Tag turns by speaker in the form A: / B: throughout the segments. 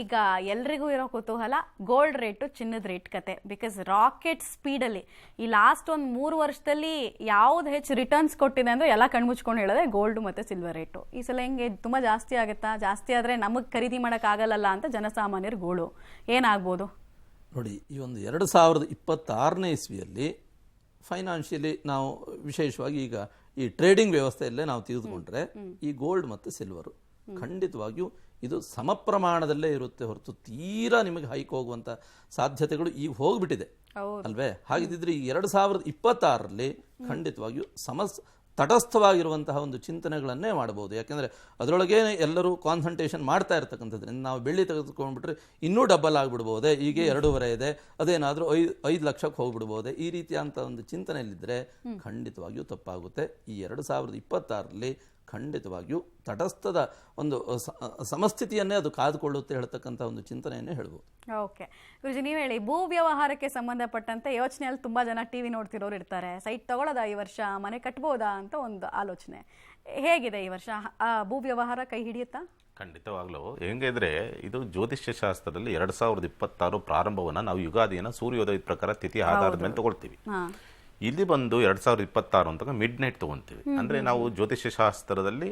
A: ಈಗ ಎಲ್ರಿಗೂ ಇರೋ ಕುತೂಹಲ ಗೋಲ್ಡ್ ರೇಟು, ಚಿನ್ನದ ರೇಟ್ ಕತೆ. ಬಿಕಾಸ್ ರಾಕೆಟ್ ಸ್ಪೀಡಲ್ಲಿ ಈ ಲಾಸ್ಟ್ ಒಂದು 3 ವರ್ಷದಲ್ಲಿ ಯಾವ್ದು ಹೆಚ್ಚು ರಿಟರ್ನ್ಸ್ ಕೊಟ್ಟಿದೆ ಅಂದ್ರೆ ಎಲ್ಲ ಕಣ್ಮುಚ್ಕೊಂಡು ಹೇಳೋದೆ ಗೋಲ್ಡ್ ಮತ್ತು ಸಿಲ್ವರ್ ರೇಟು. ಈ ಸಲ ಹೆಂಗೆ ತುಂಬ ಜಾಸ್ತಿ ಆಗುತ್ತಾ? ಜಾಸ್ತಿ ಆದರೆ ನಮಗೆ ಖರೀದಿ ಮಾಡೋಕ್ಕಾಗಲ್ಲ ಅಂತ ಜನಸಾಮಾನ್ಯರ ಗೋಳು. ಏನಾಗ್ಬೋದು
B: ನೋಡಿ, ಈ ಒಂದು 2026ನೇ ಇಸ್ವಿಯಲ್ಲಿ ಫೈನಾನ್ಷಿಯಲಿ ನಾವು ವಿಶೇಷವಾಗಿ ಈಗ ಈ ಟ್ರೇಡಿಂಗ್ ವ್ಯವಸ್ಥೆಯಲ್ಲೇ ನಾವು ತೆಗೆದುಕೊಂಡ್ರೆ ಈ ಗೋಲ್ಡ್ ಮತ್ತು ಸಿಲ್ವರು ಖಂಡಿತವಾಗಿಯೂ ಇದು ಸಮ ಪ್ರಮಾಣದಲ್ಲೇ ಇರುತ್ತೆ ಹೊರತು ತೀರಾ ನಿಮಗೆ ಹೈಕ್ ಹೋಗುವಂಥ ಸಾಧ್ಯತೆಗಳು ಈಗ ಹೋಗ್ಬಿಟ್ಟಿದೆ ಅಲ್ವೇ? ಹಾಗಿದ್ದರೆ ಈ 2026ರಲ್ಲಿ ಖಂಡಿತವಾಗಿಯೂ ತಟಸ್ಥವಾಗಿರುವಂತಹ ಒಂದು ಚಿಂತನೆಗಳನ್ನೇ ಮಾಡಬಹುದು. ಯಾಕೆಂದರೆ ಅದರೊಳಗೆ ಎಲ್ಲರೂ ಕಾನ್ಸಂಟ್ರೇಷನ್ ಮಾಡ್ತಾ ಇರ್ತಕ್ಕಂಥದ್ರಿಂದ ನಾವು ಬೆಳ್ಳಿ ತೆಗೆದುಕೊಂಡ್ಬಿಟ್ರೆ ಇನ್ನೂ ಡಬಲ್ ಆಗಿಬಿಡ್ಬೋದೆ, ಈಗ 2.5 ಇದೆ, ಅದೇನಾದರೂ 5 ಲಕ್ಷಕ್ಕೆ ಹೋಗ್ಬಿಡ್ಬೋದೆ, ಈ ರೀತಿಯಂಥ ಒಂದು ಚಿಂತನೆಯಲ್ಲಿದ್ದರೆ ಖಂಡಿತವಾಗಿಯೂ ತಪ್ಪಾಗುತ್ತೆ. ಈ 2026ರಲ್ಲಿ ಖಂಡಿತವಾಗಿಯೂ ತಟಸ್ಥದ ಒಂದು ಸಮಸ್ಥಿತಿಯನ್ನೇ ಅದು ಕಾದುಕೊಳ್ಳುತ್ತೆ ಹೇಳ್ತಕ್ಕಂಥ ಒಂದು ಚಿಂತನೆಯನ್ನೇ ಹೇಳ್ಬೋದು.
A: ಓಕೆ ಗುರುಜಿ, ನೀವು ಹೇಳಿ, ಭೂ ವ್ಯವಹಾರಕ್ಕೆ ಸಂಬಂಧಪಟ್ಟಂತೆ ಯೋಚನೆಯಲ್ಲಿ ತುಂಬ ಜನ ಟಿವಿ ನೋಡ್ತಿರೋರು ಇರ್ತಾರೆ. ಸೈಟ್ ತಗೊಳ್ಳೋದಾ ಈ ವರ್ಷ, ಮನೆ ಕಟ್ಬೋದಾ ಅಂತ ಒಂದು ಆಲೋಚನೆ. ಹೇಗಿದೆ ಈ ವರ್ಷ ಭೂ ವ್ಯವಹಾರ ಕೈ ಹಿಡಿಯುತ್ತಾ?
C: ಖಂಡಿತವಾಗ್ಲೂ ಹೆಂಗಿದ್ರೆ, ಇದು ಜ್ಯೋತಿಷ್ಯ ಶಾಸ್ತ್ರದಲ್ಲಿ 2026 ಪ್ರಾರಂಭವನ್ನ ನಾವು ಯುಗಾದಿಯನ್ನ ಸೂರ್ಯೋದಯದ ಪ್ರಕಾರ ತಿಥಿ ಆಧಾರದ ಮೇಲೆ ತಗೊಳ್ತೀವಿ. ಇಲ್ಲಿ ಬಂದು 2026 ಅಂತ ಮಿಡ್ ನೈಟ್ ತಗೊಂತೀವಿ. ಅಂದ್ರೆ ನಾವು ಜ್ಯೋತಿಷ್ಯ ಶಾಸ್ತ್ರದಲ್ಲಿ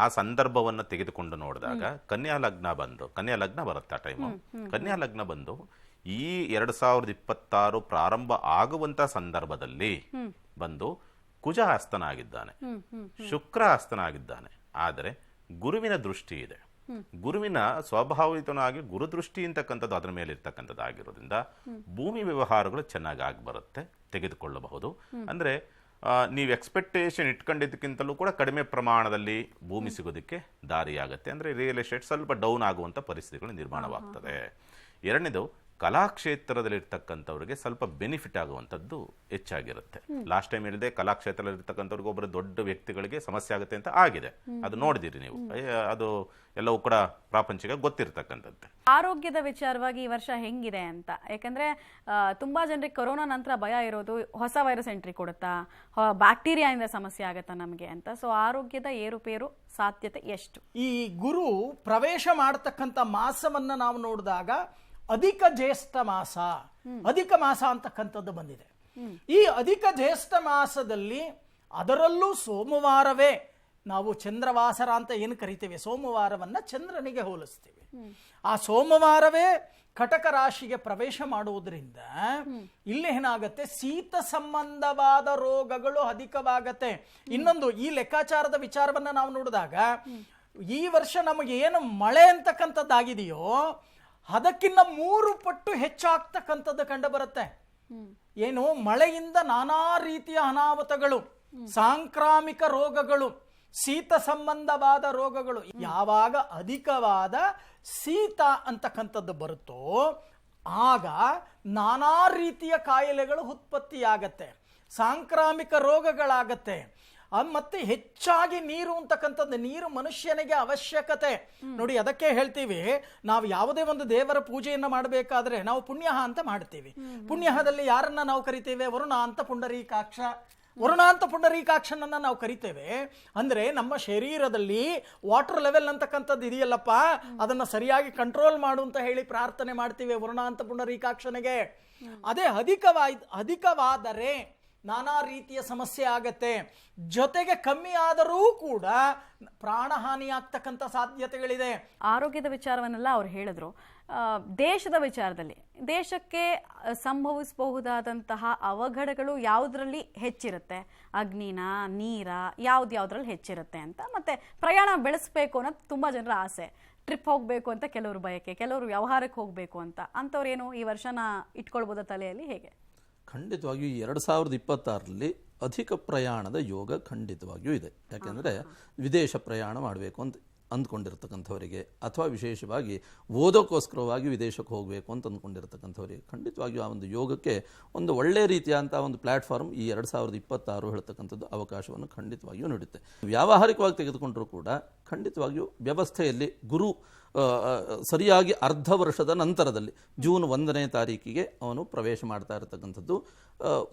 C: ಆ ಸಂದರ್ಭವನ್ನ ತೆಗೆದುಕೊಂಡು ನೋಡಿದಾಗ ಕನ್ಯಾ ಲಗ್ನ ಬರುತ್ತೆ. ಆ ಟೈಮು ಕನ್ಯಾ ಲಗ್ನ ಬಂದು ಈ 2026 ಪ್ರಾರಂಭ ಆಗುವಂತ ಸಂದರ್ಭದಲ್ಲಿ ಬಂದು ಕುಜ ಹಸ್ತನಾಗಿದ್ದಾನೆ, ಶುಕ್ರ ಹಸ್ತನಾಗಿದ್ದಾನೆ. ಆದರೆ ಗುರುವಿನ ದೃಷ್ಟಿ ಇದೆ. ಗುರುವಿನ ಸ್ವಾಭಾವಿಕವಾಗಿ ಗುರುದೃಷ್ಟಿ ಅಂತಕ್ಕಂಥದ್ದು ಅದರ ಮೇಲೆ ಇರ್ತಕ್ಕಂಥದ್ದು ಆಗಿರೋದ್ರಿಂದ ಭೂಮಿ ವ್ಯವಹಾರಗಳು ಚೆನ್ನಾಗಿ ಆಗಿ ಬರುತ್ತೆ, ತೆಗೆದುಕೊಳ್ಳಬಹುದು. ಅಂದ್ರೆ ನೀವು ಎಕ್ಸ್ಪೆಕ್ಟೇಷನ್ ಇಟ್ಕೊಂಡಿದ್ದಕ್ಕಿಂತಲೂ ಕೂಡ ಕಡಿಮೆ ಪ್ರಮಾಣದಲ್ಲಿ ಭೂಮಿ ಸಿಗೋದಕ್ಕೆ ದಾರಿಯಾಗುತ್ತೆ. ಅಂದ್ರೆ ರಿಯಲ್ ಎಸ್ಟೇಟ್ ಸ್ವಲ್ಪ ಡೌನ್ ಆಗುವಂತ ಪರಿಸ್ಥಿತಿಗಳು ನಿರ್ಮಾಣವಾಗ್ತದೆ. ಎರಡನೇದು, ಕಲಾಕ್ಷೇತ್ರದಲ್ಲಿರ್ತಕ್ಕಂಥವ್ರಿಗೆ ಸ್ವಲ್ಪ ಬೆನಿಫಿಟ್ ಆಗುವಂಥದ್ದು ಹೆಚ್ಚಾಗಿರುತ್ತೆ. ಲಾಸ್ಟ್ ಟೈಮ್ ಹೇಳಿದೆ, ಕಲಾಕ್ಷೇತ್ರದಲ್ಲಿರ್ತಕ್ಕಂಥವ್ರಿಗೆ ಒಬ್ಬರು ದೊಡ್ಡ ವ್ಯಕ್ತಿಗಳಿಗೆ ಸಮಸ್ಯೆ ಆಗುತ್ತೆ ಅಂತ ಆಗಿದೆ. ಅದು ನೋಡಿದಿರಿ ನೀವು, ಅದು ಎಲ್ಲವೂ ಕೂಡ ಪ್ರಾಪಂಚಿಕ ಗೊತ್ತಿರ್ತಕ್ಕಂಥದ್ದು.
A: ಆರೋಗ್ಯದ ವಿಚಾರವಾಗಿ ಈ ವರ್ಷ ಹೆಂಗಿದೆ ಅಂತ, ಯಾಕಂದ್ರೆ ತುಂಬಾ ಜನರಿಗೆ ಕೊರೋನಾ ನಂತರ ಭಯ ಇರೋದು ಹೊಸ ವೈರಸ್ ಎಂಟ್ರಿ ಕೊಡುತ್ತಾ, ಬ್ಯಾಕ್ಟೀರಿಯಾದಿಂದ ಸಮಸ್ಯೆ ಆಗತ್ತಾ ನಮಗೆ ಅಂತ. ಸೊ ಆರೋಗ್ಯದ ಏರುಪೇರು ಸಾಧ್ಯತೆ ಎಷ್ಟು?
D: ಈ ಗುರು ಪ್ರವೇಶ ಮಾಡತಕ್ಕಂಥ ಮಾಸವನ್ನ ನಾವು ನೋಡಿದಾಗ ಅಧಿಕ ಜ್ಯೇಷ್ಠ ಮಾಸ, ಅಧಿಕ ಮಾಸ ಅಂತಕ್ಕಂಥದ್ದು ಬಂದಿದೆ. ಈ ಅಧಿಕ ಜ್ಯೇಷ್ಠ ಮಾಸದಲ್ಲಿ ಅದರಲ್ಲೂ ಸೋಮವಾರವೇ ನಾವು ಚಂದ್ರವಾಸರ ಅಂತ ಏನು ಕರಿತೇವೆ, ಸೋಮವಾರವನ್ನ ಚಂದ್ರನಿಗೆ ಹೋಲಿಸ್ತೀವಿ. ಆ ಸೋಮವಾರವೇ ಕಟಕ ರಾಶಿಗೆ ಪ್ರವೇಶ ಮಾಡುವುದರಿಂದ ಇಲ್ಲಿ ಏನಾಗತ್ತೆ, ಶೀತ ಸಂಬಂಧವಾದ ರೋಗಗಳು ಅಧಿಕವಾಗತ್ತೆ. ಇನ್ನೊಂದು, ಈ ಲೆಕ್ಕಾಚಾರದ ವಿಚಾರವನ್ನ ನಾವು ನೋಡಿದಾಗ ಈ ವರ್ಷ ನಮಗೆ ಏನು ಮಳೆ ಅಂತಕ್ಕಂಥದ್ದಾಗಿದೆಯೋ ಅದಕ್ಕಿಂತ 3 ಪಟ್ಟು ಹೆಚ್ಚಾಗ್ತಕ್ಕಂಥದ್ದು ಕಂಡು ಬರುತ್ತೆ. ಏನು, ಮಳೆಯಿಂದ ನಾನಾ ರೀತಿಯ ಅನಾಹುತಗಳು, ಸಾಂಕ್ರಾಮಿಕ ರೋಗಗಳು, ಶೀತ ಸಂಬಂಧವಾದ ರೋಗಗಳು, ಯಾವಾಗ ಅಧಿಕವಾದ ಶೀತ ಅಂತಕ್ಕಂಥದ್ದು ಬರುತ್ತೋ ಆಗ ನಾನಾ ರೀತಿಯ ಕಾಯಿಲೆಗಳು ಉತ್ಪತ್ತಿಯಾಗತ್ತೆ, ಸಾಂಕ್ರಾಮಿಕ ರೋಗಗಳಾಗತ್ತೆ. ಮತ್ತೆ ಹೆಚ್ಚಾಗಿ ನೀರು ಅಂತಕ್ಕಂಥದ್ದು, ನೀರು ಮನುಷ್ಯನಿಗೆ ಅವಶ್ಯಕತೆ. ನೋಡಿ, ಅದಕ್ಕೆ ಹೇಳ್ತೀವಿ, ನಾವು ಯಾವುದೇ ಒಂದು ದೇವರ ಪೂಜೆಯನ್ನು ಮಾಡಬೇಕಾದ್ರೆ ನಾವು ಪುಣ್ಯಹ ಅಂತ ಮಾಡ್ತೀವಿ. ಪುಣ್ಯಹದಲ್ಲಿ ಯಾರನ್ನ ನಾವು ಕರಿತೇವೆ? ವರುಣ ಅಂತ ಪುಂಡರೀಕಾಕ್ಷ, ವರುಣಾಂತ ಪುಂಡರೀಕಾಕ್ಷನನ್ನ ನಾವು ಕರಿತೇವೆ. ಅಂದ್ರೆ ನಮ್ಮ ಶರೀರದಲ್ಲಿ ವಾಟರ್ ಲೆವೆಲ್ ಅಂತಕ್ಕಂಥದ್ದು ಇದೆಯಲ್ಲಪ್ಪ, ಅದನ್ನ ಸರಿಯಾಗಿ ಕಂಟ್ರೋಲ್ ಮಾಡು ಅಂತ ಹೇಳಿ ಪ್ರಾರ್ಥನೆ ಮಾಡ್ತೀವಿ ವರುಣಾಂತ ಪುಂಡರೀಕಾಕ್ಷನಿಗೆ. ಅದೇ ಅಧಿಕವಾದರೆ ನಾನಾ ರೀತಿಯ ಸಮಸ್ಯೆ ಆಗತ್ತೆ. ಜೊತೆಗೆ ಕಮ್ಮಿ ಆದರೂ ಕೂಡ ಪ್ರಾಣಹಾನಿ ಆಗ್ತಕ್ಕಂಥ ಸಾಧ್ಯತೆಗಳಿದೆ.
A: ಆರೋಗ್ಯದ ವಿಚಾರವನ್ನೆಲ್ಲ ಅವ್ರು ಹೇಳಿದ್ರು. ದೇಶದ ವಿಚಾರದಲ್ಲಿ ದೇಶಕ್ಕೆ ಸಂಭವಿಸಬಹುದಾದಂತಹ ಅವಘಡಗಳು ಯಾವುದರಲ್ಲಿ ಹೆಚ್ಚಿರುತ್ತೆ? ಅಗ್ನಿನ, ನೀರ, ಯಾವ್ದ್ರಲ್ಲಿ ಹೆಚ್ಚಿರುತ್ತೆ ಅಂತ. ಮತ್ತೆ ಪ್ರಯಾಣ ಬೆಳೆಸಬೇಕು ಅನ್ನೋದು ತುಂಬ ಜನರ ಆಸೆ. ಟ್ರಿಪ್ ಹೋಗಬೇಕು ಅಂತ ಕೆಲವರು ಬಯಕೆ, ಕೆಲವರು ವ್ಯವಹಾರಕ್ಕೆ ಹೋಗಬೇಕು ಅಂತ. ಅಂಥವ್ರೇನು ಈ ವರ್ಷನ ಇಟ್ಕೊಳ್ಬೋದ ತಲೆಯಲ್ಲಿ? ಹೇಗೆ?
B: ಖಂಡಿತವಾಗಿಯೂ 2026ರಲ್ಲಿ ಅಧಿಕ ಪ್ರಯಾಣದ ಯೋಗ ಖಂಡಿತವಾಗಿಯೂ ಇದೆ. ಯಾಕೆಂದರೆ ವಿದೇಶ ಪ್ರಯಾಣ ಮಾಡಬೇಕು ಅಂತ ಅಂದ್ಕೊಂಡಿರ್ತಕ್ಕಂಥವರಿಗೆ, ಅಥವಾ ವಿಶೇಷವಾಗಿ ಓದೋಕ್ಕೋಸ್ಕರವಾಗಿ ವಿದೇಶಕ್ಕೆ ಹೋಗಬೇಕು ಅಂತ ಅಂದ್ಕೊಂಡಿರ್ತಕ್ಕಂಥವರಿಗೆ ಖಂಡಿತವಾಗಿಯೂ ಆ ಒಂದು ಯೋಗಕ್ಕೆ ಒಂದು ಒಳ್ಳೆಯ ರೀತಿಯಾದಂಥ ಒಂದು ಪ್ಲ್ಯಾಟ್ಫಾರ್ಮ್ ಈ 2026 ಹೇಳ್ತಕ್ಕಂಥದ್ದು ಅವಕಾಶವನ್ನು ಖಂಡಿತವಾಗಿಯೂ ನೀಡುತ್ತೆ. ವ್ಯಾವಹಾರಿಕವಾಗಿ ತೆಗೆದುಕೊಂಡರೂ ಕೂಡ ಖಂಡಿತವಾಗಿಯೂ ವ್ಯವಸ್ಥೆಯಲ್ಲಿ ಗುರು ಸರಿಯಾಗಿ ಅರ್ಧ ವರ್ಷದ ನಂತರದಲ್ಲಿ ಜೂನ್ 1ನೇ ತಾರೀಕಿಗೆ ಅವನು ಪ್ರವೇಶ ಮಾಡ್ತಾ ಇರತಕ್ಕಂಥದ್ದು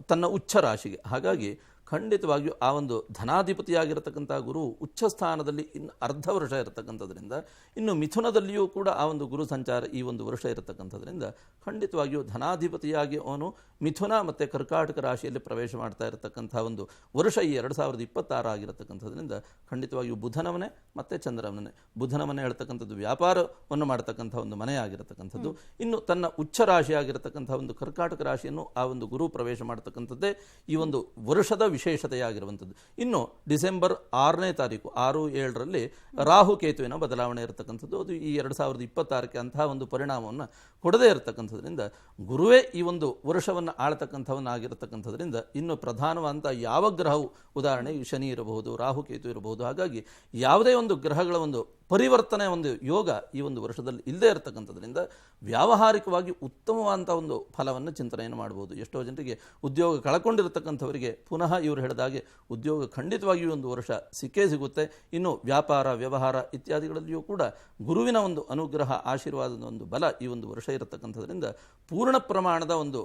B: ತನ್ನ ಉಚ್ಚ ರಾಶಿಗೆ. ಹಾಗಾಗಿ ಖಂಡಿತವಾಗಿಯೂ ಆ ಒಂದು ಧನಾಧಿಪತಿಯಾಗಿರತಕ್ಕಂಥ ಗುರು ಉಚ್ಚ ಸ್ಥಾನದಲ್ಲಿ ಇನ್ನು ಅರ್ಧ ವರ್ಷ ಇರತಕ್ಕಂಥದ್ರಿಂದ, ಇನ್ನು ಮಿಥುನದಲ್ಲಿಯೂ ಕೂಡ ಆ ಒಂದು ಗುರು ಸಂಚಾರ ಈ ಒಂದು ವರ್ಷ ಇರತಕ್ಕಂಥದ್ರಿಂದ ಖಂಡಿತವಾಗಿಯೂ ಧನಾಧಿಪತಿಯಾಗಿ ಅವನು ಮಿಥುನ ಮತ್ತು ಕರ್ಕಾಟಕ ರಾಶಿಯಲ್ಲಿ ಪ್ರವೇಶ ಮಾಡ್ತಾ ಇರತಕ್ಕಂಥ ಒಂದು ವರ್ಷ ಈ 2026 ಆಗಿರತಕ್ಕಂಥದ್ರಿಂದ ಖಂಡಿತವಾಗಿಯೂ ಬುಧನವನೇ ಮತ್ತು ಚಂದ್ರವನೇ. ಬುಧನವನೇ ಹೇಳ್ತಕ್ಕಂಥದ್ದು ವ್ಯಾಪಾರವನ್ನು ಮಾಡತಕ್ಕಂಥ ಒಂದು ಮನೆ ಆಗಿರತಕ್ಕಂಥದ್ದು. ಇನ್ನು ತನ್ನ ಉಚ್ಚ ರಾಶಿ ಆಗಿರತಕ್ಕಂಥ ಒಂದು ಕರ್ಕಾಟಕ ರಾಶಿಯನ್ನು ಆ ಒಂದು ಗುರು ಪ್ರವೇಶ ಮಾಡತಕ್ಕಂಥದ್ದೇ ಈ ಒಂದು ವರ್ಷದ ವಿಶೇಷತೆಯಾಗಿರುವಂಥದ್ದು. ಇನ್ನು ಡಿಸೆಂಬರ್ 6ನೇ ತಾರೀಕು 6-7ರಲ್ಲಿ ರಾಹು ಕೇತುವಿನ ಬದಲಾವಣೆ ಇರತಕ್ಕಂಥದ್ದು. ಅದು ಈ 2026ಕ್ಕೆ ಅಂತಹ ಒಂದು ಪರಿಣಾಮವನ್ನು ಕೊಡದೇ ಇರತಕ್ಕಂಥದ್ರಿಂದ ಗುರುವೇ ಈ ಒಂದು ವರ್ಷವನ್ನು ಆಳ್ತಕ್ಕಂಥವನ್ನಾಗಿರತಕ್ಕಂಥದ್ರಿಂದ ಇನ್ನು ಪ್ರಧಾನವಾದಂಥ ಯಾವ ಗ್ರಹವು, ಉದಾಹರಣೆಗೆ ಶನಿ ಇರಬಹುದು, ರಾಹುಕೇತು ಇರಬಹುದು, ಹಾಗಾಗಿ ಯಾವುದೇ ಒಂದು ಗ್ರಹಗಳ ಒಂದು ಪರಿವರ್ತನೆ ಒಂದು ಯೋಗ ಈ ಒಂದು ವರ್ಷದಲ್ಲಿ ಇಲ್ಲದೇ ಇರತಕ್ಕಂಥದ್ರಿಂದ ವ್ಯಾವಹಾರಿಕವಾಗಿ ಉತ್ತಮವಾದಂಥ ಒಂದು ಫಲವನ್ನು ಚಿಂತನೆಯನ್ನು ಮಾಡ್ಬೋದು. ಎಷ್ಟೋ ಜನರಿಗೆ ಉದ್ಯೋಗ ಕಳ್ಕೊಂಡಿರತಕ್ಕಂಥವರಿಗೆ ಪುನಃ ಇವರು ಹೇಳಿದಾಗೆ ಉದ್ಯೋಗ ಖಂಡಿತವಾಗಿಯೂ ಒಂದು ವರ್ಷ ಸಿಕ್ಕೇ ಸಿಗುತ್ತೆ. ಇನ್ನು ವ್ಯಾಪಾರ, ವ್ಯವಹಾರ ಇತ್ಯಾದಿಗಳಲ್ಲಿಯೂ ಕೂಡ ಗುರುವಿನ ಒಂದು ಅನುಗ್ರಹ, ಆಶೀರ್ವಾದದ ಒಂದು ಬಲ ಈ ಒಂದು ವರ್ಷ ಇರತಕ್ಕಂಥದ್ರಿಂದ ಪೂರ್ಣ ಪ್ರಮಾಣದ ಒಂದು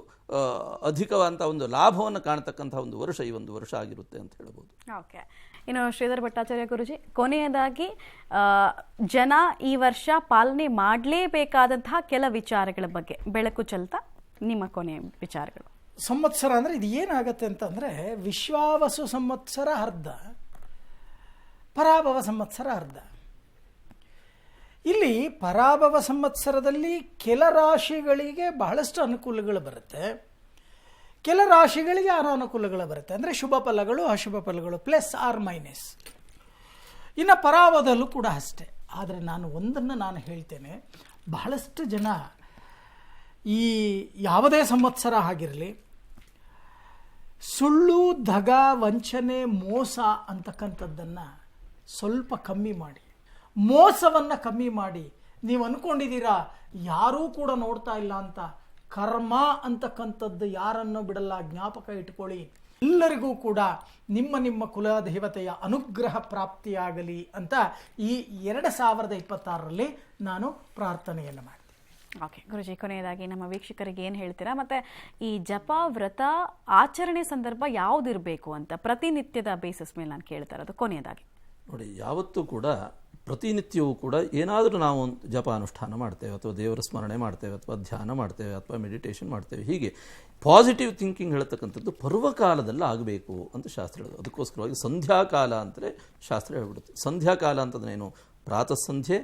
B: ಅಧಿಕವಾದಂಥ ಒಂದು ಲಾಭವನ್ನು ಕಾಣತಕ್ಕಂಥ ಒಂದು ವರ್ಷ ಈ ಒಂದು ವರ್ಷ ಆಗಿರುತ್ತೆ ಅಂತ ಹೇಳ್ಬೋದು.
A: ಓಕೆ. ಇನ್ನು ಶ್ರೀಧರ್ ಭಟ್ಟಾಚಾರ್ಯ ಗುರುಜಿ, ಕೊನೆಯದಾಗಿ ಜನ ಈ ವರ್ಷ ಪಾಲನೆ ಮಾಡಲೇಬೇಕಾದಂತಹ ಕೆಲ ವಿಚಾರಗಳ ಬಗ್ಗೆ ಬೆಳಕು ಚೆಲ್ತಾ ನಿಮ್ಮ ಕೊನೆಯ ವಿಚಾರಗಳು.
D: ಸಂವತ್ಸರ ಅಂದರೆ ಇದು ಏನಾಗತ್ತೆ ಅಂತಂದರೆ, ವಿಶ್ವಾವಸು ಸಂವತ್ಸರ ಅರ್ಧ, ಪರಾಭವ ಸಂವತ್ಸರ ಅರ್ಧ. ಇಲ್ಲಿ ಪರಾಭವ ಸಂವತ್ಸರದಲ್ಲಿ ಕೆಲ ರಾಶಿಗಳಿಗೆ ಬಹಳಷ್ಟು ಅನುಕೂಲಗಳು ಬರುತ್ತೆ, ಕೆಲ ರಾಶಿಗಳಿಗೆ ಅನಾನುಕೂಲಗಳು ಬರುತ್ತೆ. ಅಂದರೆ ಶುಭ ಫಲಗಳು, ಅಶುಭ ಫಲಗಳು, ಪ್ಲಸ್ ಆರ್ ಮೈನಸ್. ಇನ್ನು ಪರಾಭವದಲ್ಲೂ ಕೂಡ ಅಷ್ಟೇ. ಆದರೆ ನಾನು ಹೇಳ್ತೇನೆ, ಬಹಳಷ್ಟು ಜನ ಈ ಯಾವುದೇ ಸಂವತ್ಸರ ಆಗಿರಲಿ, ಸುಳ್ಳು, ದಗ, ವಂಚನೆ, ಮೋಸ ಅಂತಕ್ಕಂಥದ್ದನ್ನು ಸ್ವಲ್ಪ ಕಮ್ಮಿ ಮಾಡಿ, ಮೋಸವನ್ನು ಕಮ್ಮಿ ಮಾಡಿ. ನೀವು ಅಂದ್ಕೊಂಡಿದ್ದೀರಾ ಯಾರೂ ಕೂಡ ನೋಡ್ತಾ ಇಲ್ಲ ಅಂತ, ಕರ್ಮ ಅಂತಕ್ಕಂಥದ್ದು ಯಾರನ್ನು ಬಿಡಲ್ಲ, ಜ್ಞಾಪಕ ಇಟ್ಕೊಳ್ಳಿ. ಎಲ್ಲರಿಗೂ ಕೂಡ ನಿಮ್ಮ ಕುಲದೇವತೆಯ ಅನುಗ್ರಹ ಪ್ರಾಪ್ತಿಯಾಗಲಿ ಅಂತ ಈ 2026ರಲ್ಲಿ ನಾನು ಪ್ರಾರ್ಥನೆಯನ್ನು ಮಾಡ್ತೀನಿ.
A: ಓಕೆ ಗುರುಜಿ, ಕೊನೆಯದಾಗಿ ನಮ್ಮ ವೀಕ್ಷಕರಿಗೆ ಏನು ಹೇಳ್ತೀರಾ? ಮತ್ತು ಈ ಜಪ, ವ್ರತ, ಆಚರಣೆ ಸಂದರ್ಭ ಯಾವುದಿರಬೇಕು ಅಂತ ಪ್ರತಿನಿತ್ಯದ ಬೇಸಿಸ್ ಮೇಲೆ ನಾನು ಕೇಳ್ತಾ ಇರೋದು. ಕೊನೆಯದಾಗಿ
B: ನೋಡಿ, ಯಾವತ್ತೂ ಕೂಡ ಪ್ರತಿನಿತ್ಯವೂ ಕೂಡ ಏನಾದರೂ ನಾವು ಜಪ ಅನುಷ್ಠಾನ ಮಾಡ್ತೇವೆ, ಅಥವಾ ದೇವರ ಸ್ಮರಣೆ ಮಾಡ್ತೇವೆ, ಅಥವಾ ಧ್ಯಾನ ಮಾಡ್ತೇವೆ, ಅಥವಾ ಮೆಡಿಟೇಷನ್ ಮಾಡ್ತೇವೆ. ಹೀಗೆ ಪಾಸಿಟಿವ್ ಥಿಂಕಿಂಗ್ ಹೇಳ್ತಕ್ಕಂಥದ್ದು ಪರ್ವಕಾಲದಲ್ಲಿ ಆಗಬೇಕು ಅಂತ ಶಾಸ್ತ್ರ ಹೇಳೋದು. ಅದಕ್ಕೋಸ್ಕರವಾಗಿ ಸಂಧ್ಯಾಕಾಲ ಅಂತಲೇ ಶಾಸ್ತ್ರ ಹೇಳ್ಬಿಡುತ್ತೆ. ಸಂಧ್ಯಾಕಾಲ ಅಂತಂದ್ರೇನು? ಪ್ರಾತಃ ಸಂಧ್ಯೆ,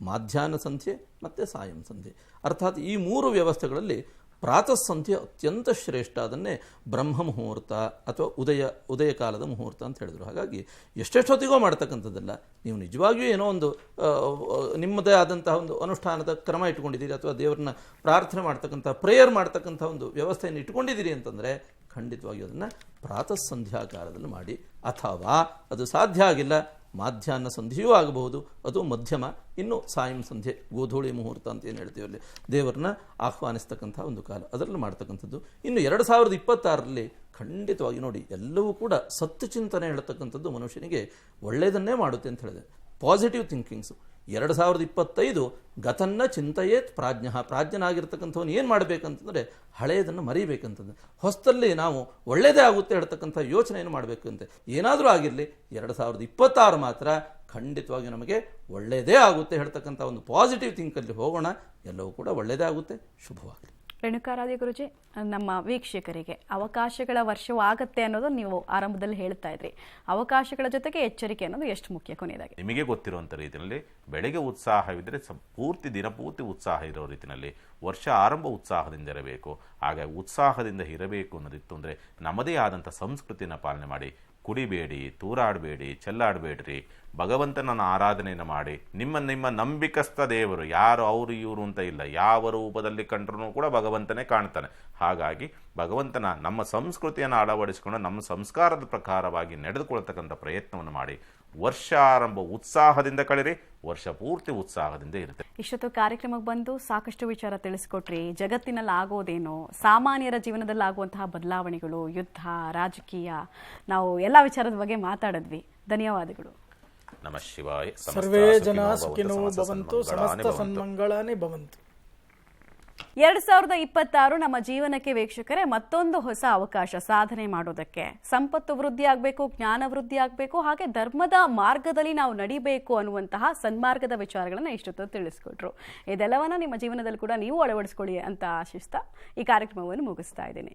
B: ಮಾಧ್ಯಾಹ್ನ ಸಂಧ್ಯೆ ಮತ್ತು ಸಾಯಂ ಸಂಧ್ಯೆ. ಅರ್ಥಾತ್ ಈ 3 ವ್ಯವಸ್ಥೆಗಳಲ್ಲಿ ಪ್ರಾತಃ ಸಂಧ್ಯೆ ಅತ್ಯಂತ ಶ್ರೇಷ್ಠ. ಅದನ್ನೇ ಬ್ರಹ್ಮ ಮುಹೂರ್ತ ಅಥವಾ ಉದಯ ಕಾಲದ ಮುಹೂರ್ತ ಅಂತ ಹೇಳಿದರು. ಹಾಗಾಗಿ ಎಷ್ಟೆಷ್ಟೊತ್ತಿಗೋ ಮಾಡ್ತಕ್ಕಂಥದ್ದಲ್ಲ. ನೀವು ನಿಜವಾಗಿಯೂ ಏನೋ ಒಂದು ನಿಮ್ಮದೇ ಆದಂತಹ ಒಂದು ಅನುಷ್ಠಾನದ ಕ್ರಮ ಇಟ್ಕೊಂಡಿದ್ದೀರಿ, ಅಥವಾ ದೇವರನ್ನ ಪ್ರಾರ್ಥನೆ ಮಾಡ್ತಕ್ಕಂಥ, ಪ್ರೇಯರ್ ಮಾಡ್ತಕ್ಕಂಥ ಒಂದು ವ್ಯವಸ್ಥೆಯನ್ನು ಇಟ್ಕೊಂಡಿದ್ದೀರಿ ಅಂತಂದರೆ ಖಂಡಿತವಾಗಿಯೂ ಅದನ್ನು ಪ್ರಾತಃ ಸಂಧ್ಯಾಕಾಲದಲ್ಲಿ ಮಾಡಿ. ಅಥವಾ ಅದು ಸಾಧ್ಯ ಆಗಿಲ್ಲ, ಮಾಧ್ಯಾಹ್ನ ಸಂಧ್ಯೆಯೂ ಆಗಬಹುದು, ಅದು ಮಧ್ಯಮ. ಇನ್ನು ಸಾಯಂ ಸಂಧ್ಯೆ, ಗೋಧೂಳಿ ಮುಹೂರ್ತ ಅಂತ ಏನು ಹೇಳ್ತೀವಿ, ಅಲ್ಲಿ ದೇವರನ್ನ ಆಹ್ವಾನಿಸ್ತಕ್ಕಂಥ ಒಂದು ಕಾಲ, ಅದರಲ್ಲಿ ಮಾಡ್ತಕ್ಕಂಥದ್ದು. ಇನ್ನು 2026ರಲ್ಲಿ ಖಂಡಿತವಾಗಿ ನೋಡಿ, ಎಲ್ಲವೂ ಕೂಡ ಸತ್ಯ ಚಿಂತನೆ ಹೇಳ್ತಕ್ಕಂಥದ್ದು ಮನುಷ್ಯನಿಗೆ ಒಳ್ಳೆಯದನ್ನೇ ಮಾಡುತ್ತೆ ಅಂತ ಹೇಳಿದೆ. ಪಾಸಿಟಿವ್ ಥಿಂಕಿಂಗ್ಸು. 2025 ಗತನ್ನ ಚಿಂತೆಯೇತ್ ಪ್ರಾಜ್ಞ. ಪ್ರಾಜ್ಞನಾಗಿರ್ತಕ್ಕಂಥವನು ಏನು ಮಾಡಬೇಕಂತಂದರೆ ಹಳೆಯದನ್ನು ಮರಿಬೇಕಂತಂದ್ರೆ, ಹೊಸದಲ್ಲಿ ನಾವು ಒಳ್ಳೆಯದೇ ಆಗುತ್ತೆ ಹೇಳ್ತಕ್ಕಂಥ ಯೋಚನೆಯನ್ನು ಮಾಡಬೇಕಂತೆ. ಏನಾದರೂ ಆಗಿರಲಿ 2026 ಮಾತ್ರ ಖಂಡಿತವಾಗಿ ನಮಗೆ ಒಳ್ಳೆಯದೇ ಆಗುತ್ತೆ ಹೇಳ್ತಕ್ಕಂಥ ಒಂದು ಪಾಸಿಟಿವ್ ಥಿಂಕಲ್ಲಿ ಹೋಗೋಣ. ಎಲ್ಲವೂ ಕೂಡ ಒಳ್ಳೆಯದೇ ಆಗುತ್ತೆ. ಶುಭವಾಗಲಿ.
A: ರೇಣುಕಾರಾಧ್ಯ ಗುರುಜಿ, ನಮ್ಮ ವೀಕ್ಷಕರಿಗೆ ಅವಕಾಶಗಳ ವರ್ಷವೂ ಆಗುತ್ತೆ ಅನ್ನೋದು ನೀವು ಆರಂಭದಲ್ಲಿ ಹೇಳ್ತಾ ಇದ್ರಿ. ಅವಕಾಶಗಳ ಜೊತೆಗೆ ಎಚ್ಚರಿಕೆ ಅನ್ನೋದು ಎಷ್ಟು ಮುಖ್ಯ? ಕೊನೆಯದಾಗಿ
C: ನಿಮಗೆ ಗೊತ್ತಿರುವಂಥ ರೀತಿಯಲ್ಲಿ ಬೆಳಗ್ಗೆ ಉತ್ಸಾಹವಿದ್ದರೆ ದಿನಪೂರ್ತಿ ಉತ್ಸಾಹ ಇರೋ ರೀತಿಯಲ್ಲಿ ವರ್ಷ ಆರಂಭ ಉತ್ಸಾಹದಿಂದ ಇರಬೇಕು. ಹಾಗಾಗಿ ಉತ್ಸಾಹದಿಂದ ಇರಬೇಕು ಅನ್ನೋದಿತ್ತು ಅಂದರೆ ನಮ್ಮದೇ ಆದಂಥ ಸಂಸ್ಕೃತಿಯನ್ನು ಪಾಲನೆ ಮಾಡಿ. ಕುಡಿಬೇಡಿ, ತೂರಾಡಬೇಡಿ, ಚೆಲ್ಲಾಡಬೇಡ್ರಿ, ಭಗವಂತನ ಆರಾಧನೆಯನ್ನು ಮಾಡಿ. ನಿಮ್ಮ ನಂಬಿಕಸ್ಥ ದೇವರು ಯಾರು ಅವರು ಇವರು ಅಂತ ಇಲ್ಲ, ಯಾವ ರೂಪದಲ್ಲಿ ಕಂಡ್ರೂ ಕೂಡ ಭಗವಂತನೇ ಕಾಣ್ತಾನೆ. ಹಾಗಾಗಿ ಭಗವಂತನ ನಮ್ಮ ಸಂಸ್ಕೃತಿಯನ್ನು ಅಳವಡಿಸಿಕೊಂಡು ನಮ್ಮ ಸಂಸ್ಕಾರದ ಪ್ರಕಾರವಾಗಿ ನಡೆದುಕೊಳ್ತಕ್ಕಂಥ ಪ್ರಯತ್ನವನ್ನು ಮಾಡಿ. ವರ್ಷ ಆರಂಭ ಉತ್ಸಾಹದಿಂದ ಕಳೆರಿ, ವರ್ಷ ಪೂರ್ತಿ ಉತ್ಸಾಹದಿಂದ ಇರುತ್ತೆ.
A: ಇಷ್ಟೊತ್ತು ಕಾರ್ಯಕ್ರಮಕ್ಕೆ ಬಂದು ಸಾಕಷ್ಟು ವಿಚಾರ ತಿಳಿಸ್ಕೊಟ್ರಿ. ಜಗತ್ತಿನಲ್ಲಿ ಆಗೋದೇನೋ, ಸಾಮಾನ್ಯರ ಜೀವನದಲ್ಲಿ ಆಗುವಂತಹ ಬದಲಾವಣೆಗಳು, ಯುದ್ಧ, ರಾಜಕೀಯ, ನಾವು ಎಲ್ಲ ವಿಚಾರದ ಬಗ್ಗೆ ಮಾತಾಡಿದ್ವಿ. ಧನ್ಯವಾದಗಳು.
C: ನಮಃ ಶಿವಾಯ.
D: ಸರ್ವೇ ಜನ ಸುಖಿನೋ ಭವಂತು, ಸಮಸ್ತ ಸನ್ಮಂಗಳಾನಿ ಭವಂತು.
A: 2026 ನಮ್ಮ ಜೀವನಕ್ಕೆ ವೀಕ್ಷಕರೇ ಮತ್ತೊಂದು ಹೊಸ ಅವಕಾಶ ಸಾಧನೆ ಮಾಡೋದಕ್ಕೆ. ಸಂಪತ್ತು ವೃದ್ಧಿ ಆಗಬೇಕು, ಜ್ಞಾನ ವೃದ್ಧಿ ಆಗಬೇಕು, ಹಾಗೆ ಧರ್ಮದ ಮಾರ್ಗದಲ್ಲಿ ನಾವು ನಡಿಬೇಕು ಅನ್ನುವಂತಹ ಸನ್ಮಾರ್ಗದ ವಿಚಾರಗಳನ್ನ ಇಷ್ಟೊತ್ತು ತಿಳಿಸ್ಕೊಟ್ರು. ಇದೆಲ್ಲವನ್ನ ನಿಮ್ಮ ಜೀವನದಲ್ಲಿ ಕೂಡ ನೀವು ಅಳವಡಿಸ್ಕೊಳ್ಳಿ ಅಂತ ಆಶಿಸ್ತಾ ಈ ಕಾರ್ಯಕ್ರಮವನ್ನು ಮುಗಿಸ್ತಾ ಇದ್ದೀನಿ.